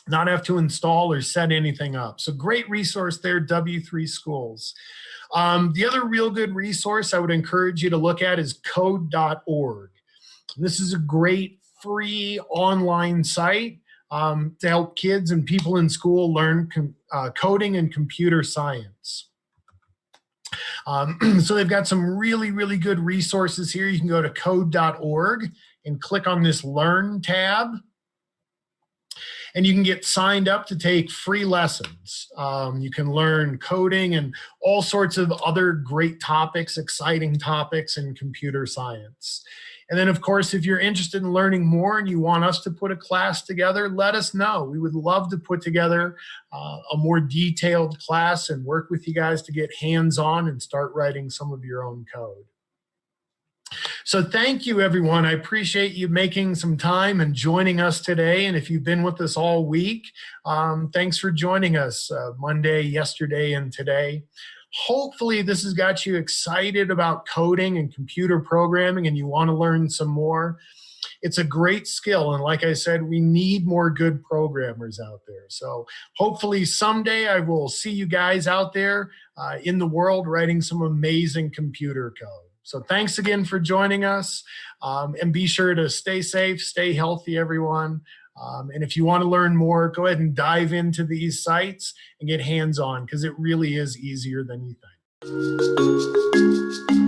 not have to install or set anything up. So great resource there, W3 Schools. The other real good resource I would encourage you to look at is code.org. This is a great free online site to help kids and people in school learn coding and computer science. So they've got some really, really good resources here. You can go to code.org and click on this Learn tab. And you can get signed up to take free lessons. You can learn coding and all sorts of other great topics, exciting topics in computer science. And then, of course, if you're interested in learning more and you want us to put a class together, let us know. We would love to put together a more detailed class and work with you guys to get hands-on and start writing some of your own code. So thank you, everyone. I appreciate you making some time and joining us today. And if you've been with us all week, thanks for joining us Monday, yesterday, and today. Hopefully this has got you excited about coding and computer programming and you want to learn some more. It's a great skill. And like I said, we need more good programmers out there. So hopefully someday I will see you guys out there in the world writing some amazing computer code. So thanks again for joining us, and be sure to stay safe, stay healthy, everyone. And if you want to learn more, go ahead and dive into these sites and get hands-on because it really is easier than you think.